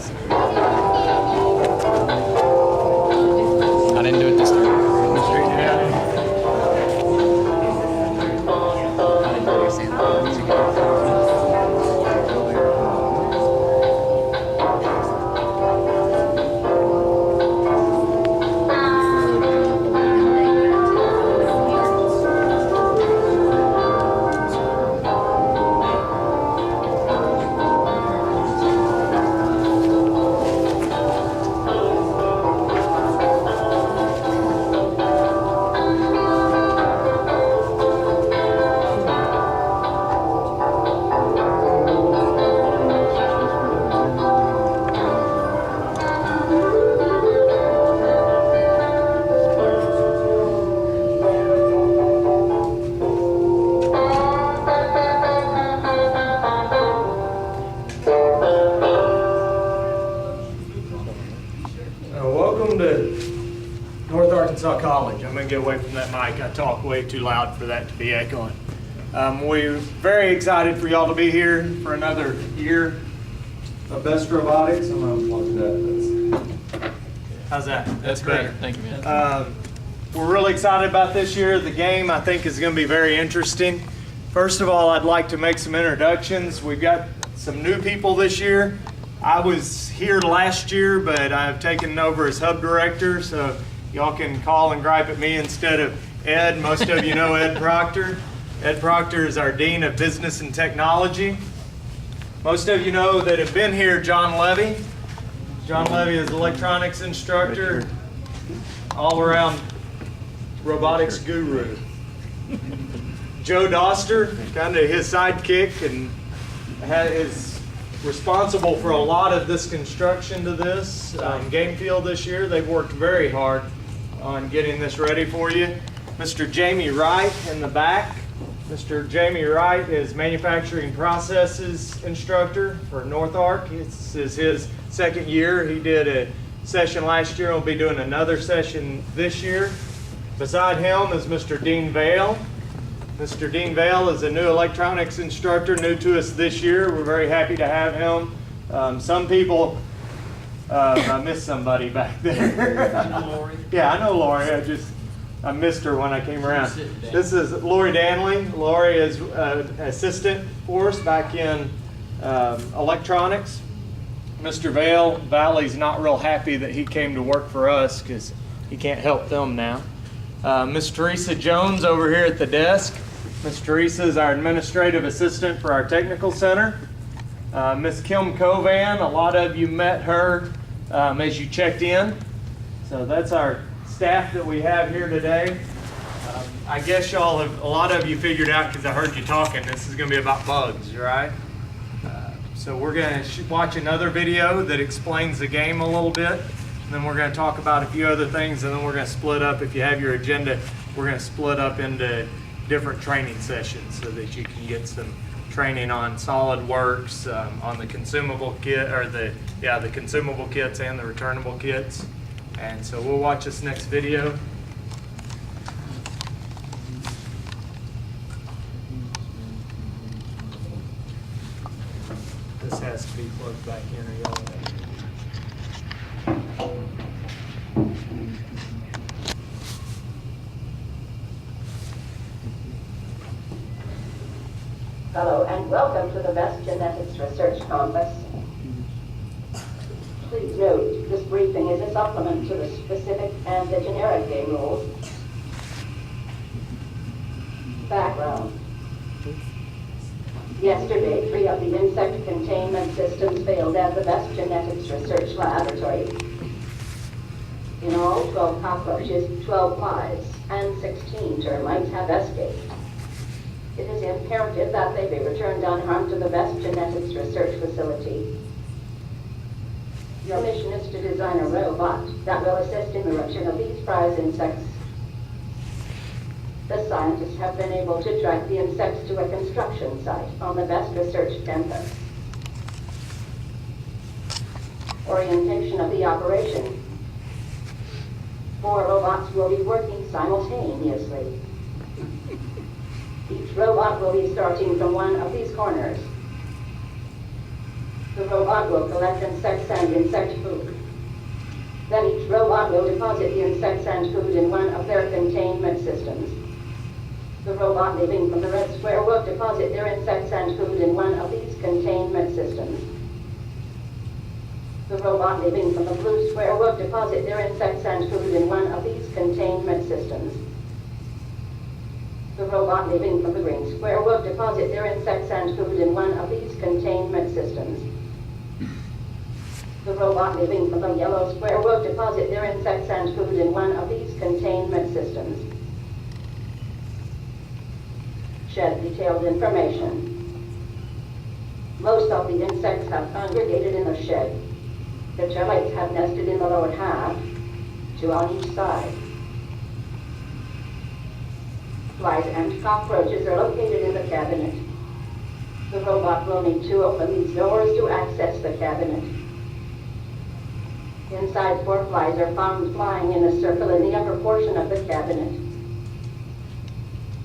I didn't do it this time. Straighten it out. I didn't understand Welcome to North Arkansas College. I'm going to get away from that mic. I talk way too loud for that to be echoing. We're very excited for y'all to be here for another year of Best Robotics. I'm going to plug that. How's that? That's great. better. Thank you, man. We're really excited about this year. The game, I think, is going to be very interesting. First of all, I'd like to make some introductions. We've got some new people this year. I was here last year, but I've taken over as hub director, so y'all can call and gripe at me instead of Ed. Most of you know Ed Proctor. Ed Proctor is our Dean of Business and Technology. Most of you know that have been here, John Levy. John Levy is electronics instructor, all around robotics guru. Joe Doster, kind of his sidekick, and is responsible for a lot of this construction to this game field this year. They've worked very hard on getting this ready for you. Mr. Jamie Wright in the back. Mr. Jamie Wright is manufacturing processes instructor for North Ark. This is his second year. He did a session last year. He'll be doing another session this year. Beside him is Mr. Dean Vale. Mr. Dean Vale is a new electronics instructor, new to us this year. We're very happy to have him. Some people, I missed somebody back there. Yeah, I know Lori. I missed her when I came around. This is Lori Danley. Lori is assistant for us back in electronics. Mr. Valley's not real happy that he came to work for us because he can't help them now. Miss Teresa Jones over here at the desk. Miss Teresa is our administrative assistant for our technical center. Miss Kim Covan, a lot of you met her as you checked in. So that's our staff that we have here today. I guess a lot of you figured out because I heard you talking, this is going to be about bugs, right? So we're going to watch another video that explains the game a little bit. And then we're going to talk about a few other things, and then we're going to split up. If you have your agenda, we're going to split up into different training sessions so that you can get some training on SolidWorks, on the consumable kit, or the consumable kits and the returnable kits. And so we'll watch this next video. This has to be plugged back in, or y'all. Hello and welcome to the Best Genetics Research Conference. Please note, this briefing is a supplement to the specific and the generic game rules. Background. Yesterday, 3 of the insect containment systems failed at the Best Genetics Research Laboratory. In all, 12 cockroaches, 12 flies, and 16 termites have escaped. It is imperative that they be returned unharmed to the Best Genetics Research Facility. Your mission is to design a robot that will assist in the return of these prize insects. The scientists have been able to track the insects to a construction site on the Best Research campus. Orientation of the operation. 4 robots will be working simultaneously. Each robot will be starting from one of these corners. The robot will collect insects and insect food. Then each robot will deposit the insects and food in one of their containment systems. The robot leaving from the red square will deposit their insects and food in one of these containment systems. The robot leaving from the blue square will deposit their insects and food in one of these containment systems. The robot leaving from the green square will deposit their insects and food in one of these containment systems. The robot leaving from the yellow square will deposit their insects and food in one of these containment systems. Shed detailed information. Most of the insects have congregated in the shed. The termites have nested in the lower half, 2 on each side. Flies and cockroaches are located in the cabinet. The robot will need to open these doors to access the cabinet. Inside, 4 flies are found flying in a circle in the upper portion of the cabinet.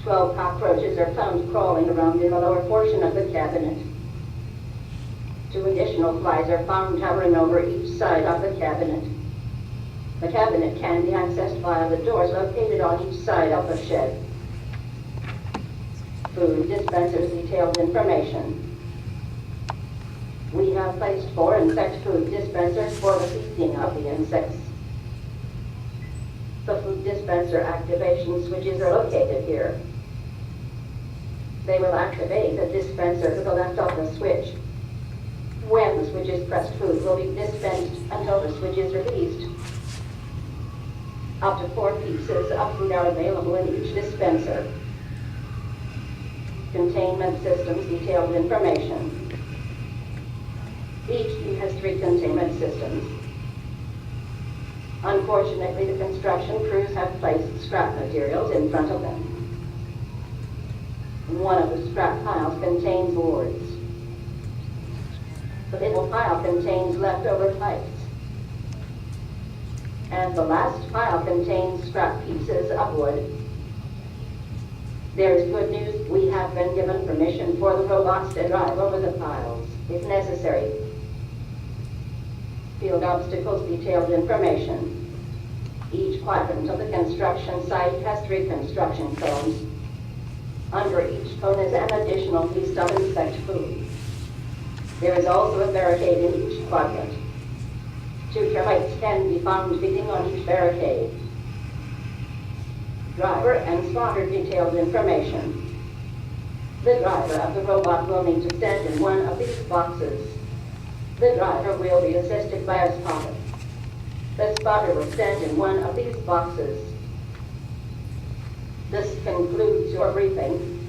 12 cockroaches are found crawling around in the lower portion of the cabinet. 2 additional flies are found hovering over each side of the cabinet. The cabinet can be accessed via the doors located on each side of the shed. Food dispensers detailed information. We have placed 4 insect food dispensers for the feeding of the insects. The food dispenser activation switches are located here. They will activate the dispenser to the left of the switch. When the switch is pressed, food will be dispensed until the switch is released. Up to 4 pieces of food are available in each dispenser. Containment systems detailed information. Each team has 3 containment systems. Unfortunately, the construction crews have placed scrap materials in front of them. One of the scrap piles contains boards. The middle pile contains leftover pipes. And the last pile contains scrap pieces of wood. There is good news. We have been given permission for the robots to drive over the piles, if necessary. Field obstacles detailed information. Each quadrant of the construction site has 3 construction cones. Under each cone is an additional piece of insect food. There is also a barricade in each quadrant. 2 termites can be found feeding on each barricade. Driver and spotter detailed information. The driver of the robot will need to stand in one of these boxes. The driver will be assisted by a spotter. The spotter will stand in one of these boxes. This concludes your briefing.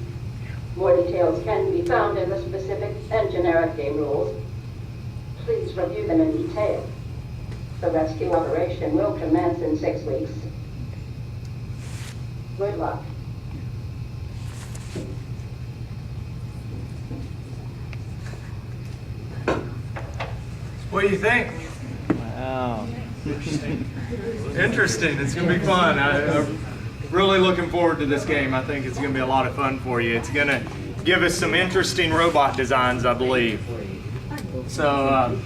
More details can be found in the specific and generic game rules. Please review them in detail. The rescue operation will commence in 6 weeks. Good luck. What do you think? Wow. Interesting. It's going to be fun. I'm really looking forward to this game. I think it's going to be a lot of fun for you. It's going to give us some interesting robot designs, I believe. So,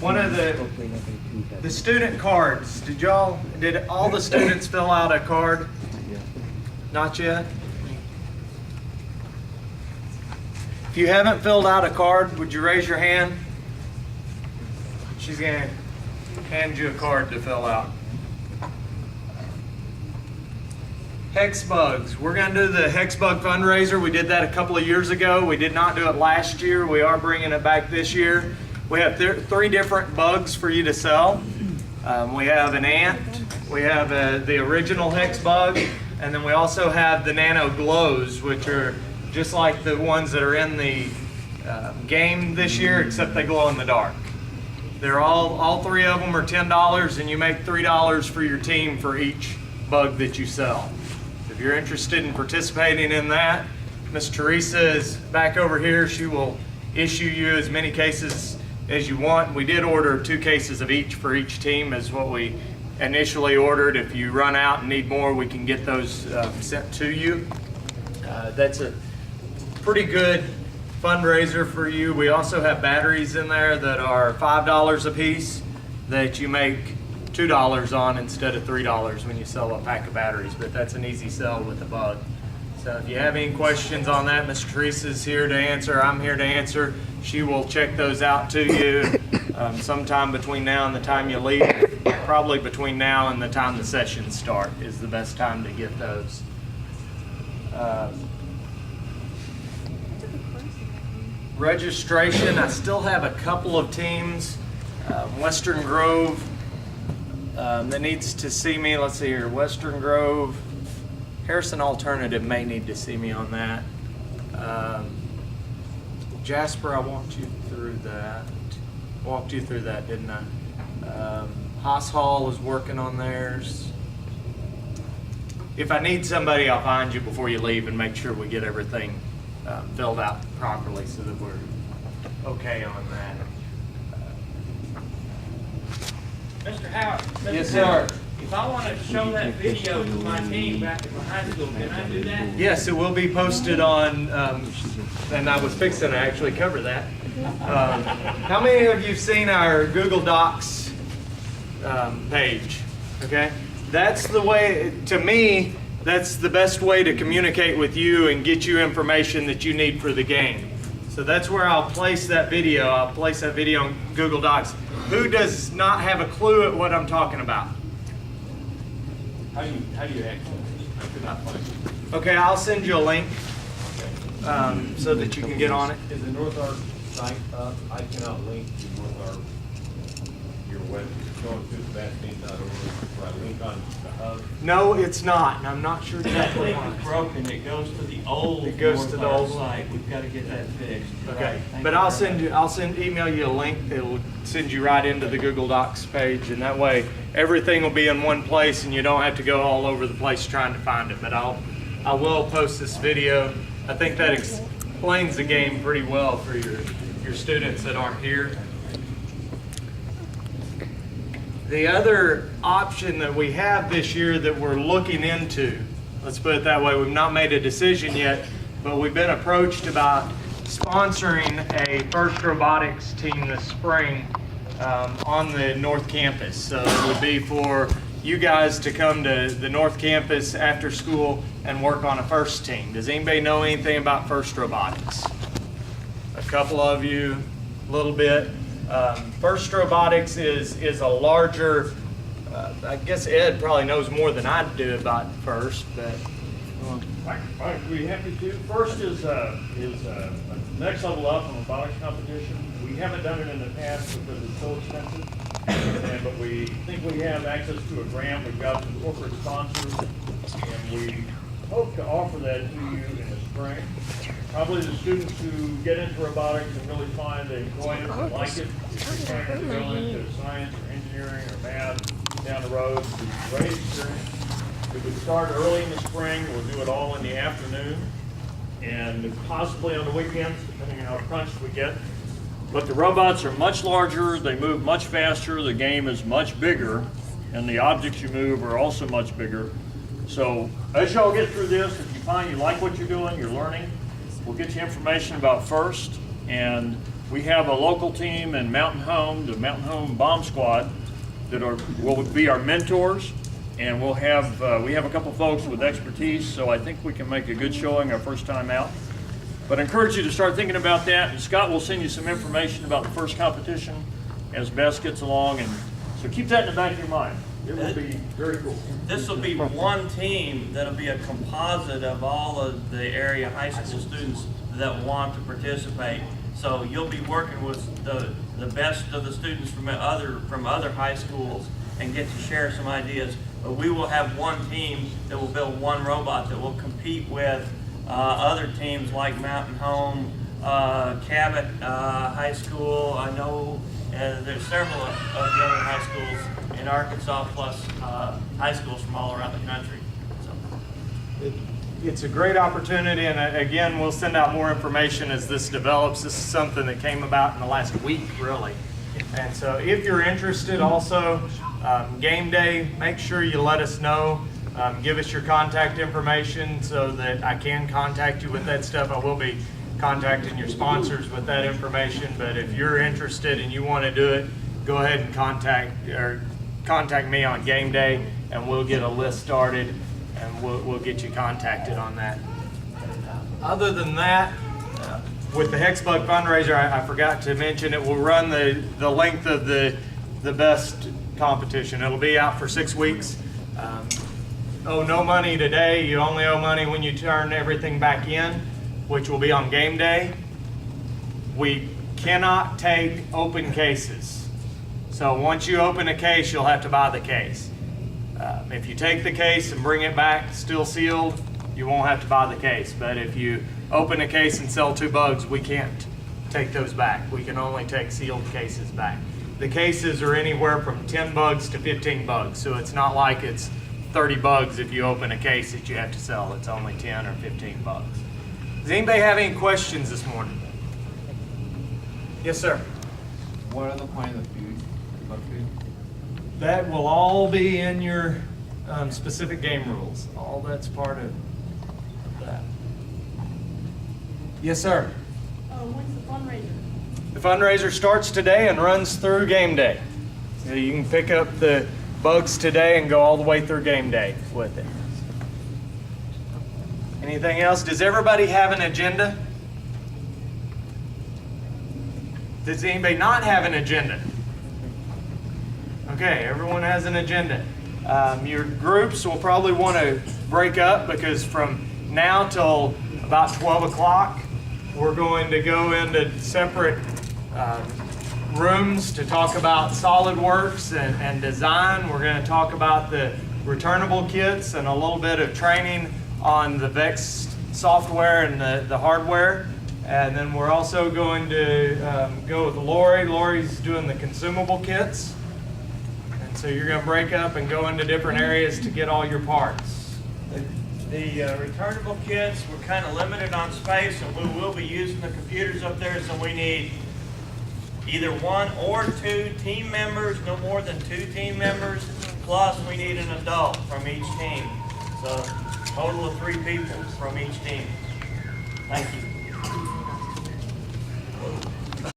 one of the student cards. Did all the students fill out a card? Not yet? If you haven't filled out a card, would you raise your hand? She's going to hand you a card to fill out. Hex bugs. We're going to do the Hex bug fundraiser. We did that a couple of years ago. We did not do it last year. We are bringing it back this year. We have 3 different bugs for you to sell. We have an ant, we have the original hex bug, and then we also have the nano glows, which are just like the ones that are in the game this year, except they glow in the dark. They're all 3 of them are $10, and you make $3 for your team for each bug that you sell. If you're interested in participating in that, Miss Teresa is back over here. She will issue you as many cases as you want. We did order 2 cases of each for each team is what we initially ordered. If you run out and need more, we can get those sent to you. That's a pretty good fundraiser for you. We also have batteries in there that are $5 a piece that you make $2 on instead of $3 when you sell a pack of batteries, but that's an easy sell with the bug. So if you have any questions on that, Ms. Teresa's here to answer. I'm here to answer. She will check those out to you sometime between now and the time you leave. Probably between now and the time the sessions start is the best time to get those. Registration, I still have a couple of teams. Western Grove that needs to see me. Let's see here, Western Grove. Harrison Alternative may need to see me on that. Jasper, I walked you through that. Walked you through that, didn't I? Haas Hall is working on theirs. If I need somebody, I'll find you before you leave and make sure we get everything filled out properly so that we're okay on that. Mr. Howard. Yes, sir. If I want to show that video to my team back at my high school, can I do that? Yes, it will be posted on, and I was fixing to actually cover that. How many of you have seen our Google Docs page? Okay, that's the way, to me, that's the best way to communicate with you and get you information that you need for the game. So that's where I'll place that video. I'll place that video on Google Docs. Who does not have a clue at what I'm talking about? How do you access it? I could not find it. Okay, I'll send you a link so that you can get on it. Is the North Arc site up? I cannot link to North Arc, your web, going to Sebastian.org, where I link on the hub. No, it's not, and I'm not sure That exactly link why. is broken. It goes to the old It goes to the North old Arc one. site. We've got to get that fixed. Okay, Right. Thank but you I'll very send you, email you a link that will send you right into the Google Docs page, and that way everything will be in one place and you don't have to go all over the place trying to find it. But I will post this video. I think that explains the game pretty well for your students that aren't here. The other option that we have this year that we're looking into, let's put it that way, we've not made a decision yet, but we've been approached about sponsoring a FIRST Robotics team this spring on the North Campus. So it would be for you guys to come to the North Campus after school and work on a FIRST team. Does anybody know anything about FIRST Robotics? A couple of you, a little bit. FIRST Robotics is a larger, I guess Ed probably knows more than I do about FIRST, but I'd be happy to. First is a next level up from robotics competition. We haven't done it in the past because it's so expensive, but we think we have access to a grant. We've got some corporate sponsors, and we hope to offer that to you in the spring. Probably the students who get into robotics and really find they enjoy it and like it. If they're trying to go into science or engineering or math down the road, it's a great experience. It would start early in the spring. We'll do it all in the afternoon and possibly on the weekends, depending on how crunched we get. But the robots are much larger, they move much faster, the game is much bigger, and the objects you move are also much bigger. So as y'all get through this, if you find you like what you're doing, you're learning, we'll get you information about FIRST. And we have a local team in Mountain Home, the Mountain Home Bomb Squad, that will be our mentors. And we'll have, we have a couple folks with expertise, so I think we can make a good showing our first time out. But I encourage you to start thinking about that, and Scott will send you some information about the first competition as Bess gets along, and so keep that in the back of your mind. It will be very cool. This will be one team that'll be a composite of all of the area high school students that want to participate. So you'll be working with the best of the students from other high schools and get to share some ideas. But we will have one team that will build one robot that will compete with other teams like Mountain Home, Cabot High School. I know there's several of the other high schools in Arkansas, plus high schools from all around the country. So. It's a great opportunity, and again, we'll send out more information as this develops. This is something that came about in the last week, really. And so if you're interested also, game day, make sure you let us know. Give us your contact information so that I can contact you with that stuff. I will be contacting your sponsors with that information. But if you're interested and you want to do it, go ahead and contact me on game day, and we'll get a list started, and we'll get you contacted on that. Other than that, with the Hexbug fundraiser, I forgot to mention it will run the length of the best competition. It'll be out for 6 weeks. Owe no money today. You only owe money when you turn everything back in, which will be on game day. We cannot take open cases. So once you open a case, you'll have to buy the case. If you take the case and bring it back still sealed, you won't have to buy the case. But if you open a case and sell 2 bugs, we can't take those back. We can only take sealed cases back. The cases are anywhere from 10 bugs to 15 bugs. So it's not like it's 30 bugs if you open a case that you have to sell. It's only 10 or 15 bugs. Does anybody have any questions this morning? Yes, sir. What are the point of the food? Bug food? That will all be in your specific game rules. All that's part of that. Yes, sir. When's the fundraiser? The fundraiser starts today and runs through game day. So you can pick up the bugs today and go all the way through game day with it. Anything else? Does everybody have an agenda? Does anybody not have an agenda? Okay, everyone has an agenda. Your groups will probably want to break up because from now till about 12 o'clock, we're going to go into separate rooms to talk about SolidWorks and design. We're going to talk about the returnable kits and a little bit of training on the VEX software and the hardware. And then we're also going to go with Lori. Lori's doing the consumable kits. And so you're going to break up and go into different areas to get all your parts. The returnable kits, we're kind of limited on space, and we will be using the computers up there, so we need either 1 or 2 team members, no more than 2 team members, plus we need an adult from each team. So total of 3 people from each team. Thank you.